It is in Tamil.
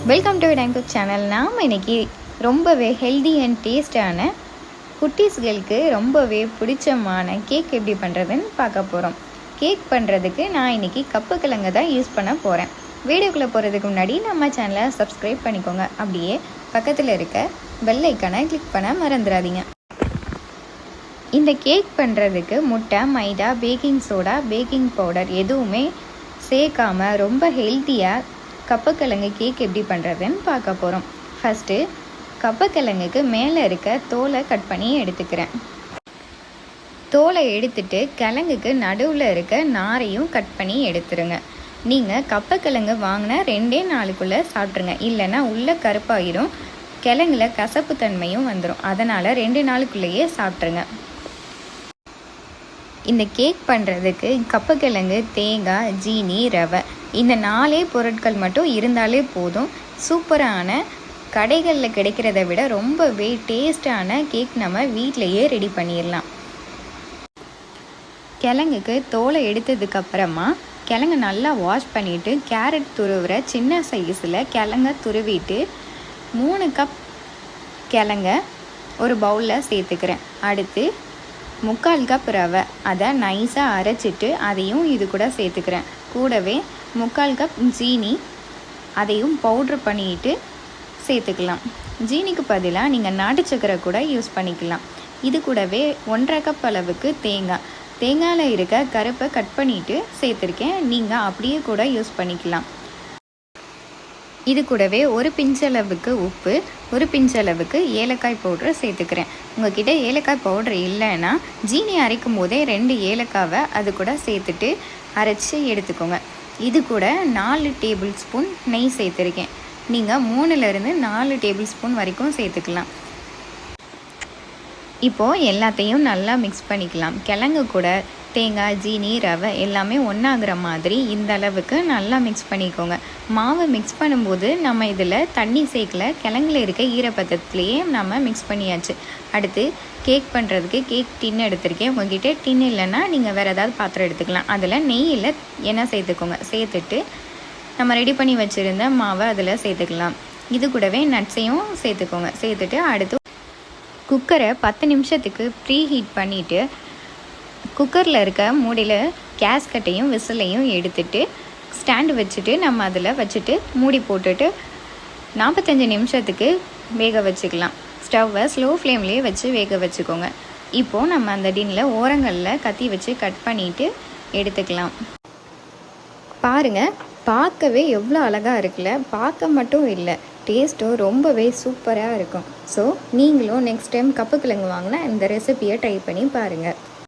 Welcome to time cook channel. நாம் இன்றைக்கி ரொம்பவே ஹெல்தி அண்ட் டேஸ்டான குட்டீஸ்களுக்கு ரொம்பவே பிடிச்சமான கேக் எப்படி பண்ணுறதுன்னு பார்க்க போகிறோம். கேக் பண்ணுறதுக்கு நான் இன்றைக்கி கப்பு கிழங்கு தான் யூஸ் பண்ண போகிறேன். வீடியோக்குள்ளே போகிறதுக்கு முன்னாடி நம்ம சேனலை சப்ஸ்கிரைப் பண்ணிக்கோங்க. அப்படியே பக்கத்தில் இருக்க பெல் ஐக்கானை கிளிக் பண்ண மறந்துடாதீங்க. இந்த கேக் பண்ணுறதுக்கு முட்டை, மைதா, பேக்கிங் சோடா, பேக்கிங் பவுடர் எதுவுமே சேர்க்காமல் ரொம்ப ஹெல்த்தியாக கப்பக்கிழங்கு கேக் எப்படி பண்ணுறதுன்னு பார்க்க போகிறோம். ஃபஸ்ட்டு கப்பக்கிழங்குக்கு மேலே இருக்க தோலை கட் பண்ணி எடுத்துக்கிறேன். தோலை எடுத்துட்டு கிழங்குக்கு நடுவில் இருக்க நாரையும் கட் பண்ணி எடுத்துருங்க. நீங்கள் கப்பக்கிழங்கு வாங்கினா 2 நாளுக்குள்ளே சாப்பிட்ருங்க. இல்லைன்னா உள்ளே கருப்பாயிரும், கிழங்குல கசப்பு தன்மையும் வந்துடும். அதனால் 2 நாளுக்குள்ளேயே சாப்பிட்ருங்க. இந்த கேக் பண்ணுறதுக்கு கப்பக்கிழங்கு, தேங்காய், ஜீனி, ரவை இந்த 4 பொருட்கள் மட்டும் இருந்தாலே போதும். சூப்பரான கடைகளில் கிடைக்கிறத விட ரொம்பவே டேஸ்டான கேக் நம்ம வீட்டிலையே ரெடி பண்ணிடலாம். கிழங்குக்கு தோலை எடுத்ததுக்கப்புறமா கிழங்கு நல்லா வாஷ் பண்ணிவிட்டு கேரட் துருவுற சின்ன சைஸில் கிழங்க துருவிட்டு 3 கப் கிழங்க ஒரு பவுலில் சேர்த்துக்கிறேன். அடுத்து 3/4 கப் ரவை, அதை நைஸாக அரைச்சிட்டு அதையும் இது கூட சேர்த்துக்கிறேன். கூடவே 3/4 கப் ஜீனி, அதையும் பவுட்ரு பண்ணிட்டு சேர்த்துக்கலாம். ஜீனிக்கு பதிலாக நீங்கள் நாட்டு சக்கரை கூட யூஸ் பண்ணிக்கலாம். இது கூடவே 1/2 கப் அளவுக்கு தேங்காயில் இருக்க கருப்பை கட் பண்ணிவிட்டு சேர்த்துருக்கேன். நீங்கள் அப்படியே கூட யூஸ் பண்ணிக்கலாம். இது கூடவே ஒரு பிஞ்சளவுக்கு உப்பு, ஒரு பிஞ்சளவுக்கு ஏலக்காய் பவுட்ரு சேர்த்துக்கிறேன். உங்கள்கிட்ட ஏலக்காய் பவுட்ரு இல்லைன்னா ஜீனி அரைக்கும் போதே 2 ஏலக்காவை அது கூட சேர்த்துட்டு அரைச்சி எடுத்துக்கோங்க. இது கூட 4 டேபிள் ஸ்பூன் நெய் சேர்த்துருக்கேன். நீங்கள் 3லேருந்து 4 டேபிள் ஸ்பூன் வரைக்கும் சேர்த்துக்கலாம். இப்போது எல்லாத்தையும் நல்லா மிக்ஸ் பண்ணிக்கலாம். கிழங்கு கூட தேங்காய், ஜீனி, ரவை எல்லாமே ஒன்றாகிற மாதிரி இந்த அளவுக்கு நல்லா மிக்ஸ் பண்ணிக்கோங்க. மாவு மிக்ஸ் பண்ணும்போது நம்ம இதில் தண்ணி சேர்க்கல, கிழங்குல இருக்க ஈரப்பதத்துலேயே நம்ம மிக்ஸ் பண்ணியாச்சு. அடுத்து கேக் பண்ணுறதுக்கு கேக் டின் எடுத்திருக்கேன். உங்கள்கிட்ட டின் இல்லைன்னா நீங்கள் வேறு ஏதாவது பாத்திரம் எடுத்துக்கலாம். அதில் நெய்யில் எண்ணெய் சேர்த்துக்கோங்க. சேர்த்துட்டு நம்ம ரெடி பண்ணி வச்சுருந்த மாவை அதில் சேர்த்துக்கலாம். இது கூடவே நட்ஸையும் சேர்த்துக்கோங்க. சேர்த்துட்டு அடுத்து குக்கரை 10 நிமிஷத்துக்கு ப்ரீ ஹீட் பண்ணிவிட்டு குக்கரில் இருக்க மூடியில் கேஸ்கட்டையும் விசிலையும் எடுத்துட்டு ஸ்டாண்டு வச்சுட்டு நம்ம அதில் வச்சுட்டு மூடி போட்டுட்டு 45 நிமிஷத்துக்கு வேக வச்சுக்கலாம். ஸ்டவ்வை ஸ்லோ ஃப்ளேம்லேயே வச்சு வேக வச்சுக்கோங்க. இப்போது நம்ம அந்த டின்னில் ஓரங்களில் கத்தி வச்சு கட் பண்ணிவிட்டு எடுத்துக்கலாம். பாருங்கள், பார்க்கவே எவ்வளோ அழகாக இருக்குல்ல. பார்க்க மட்டும் இல்லை, டேஸ்ட்டும் ரொம்பவே சூப்பராக இருக்கும். ஸோ நீங்களும் நெக்ஸ்ட் டைம் கப்பு கிழங்கு வாங்கினா இந்த ரெசிபியை ட்ரை பண்ணி பாருங்கள்.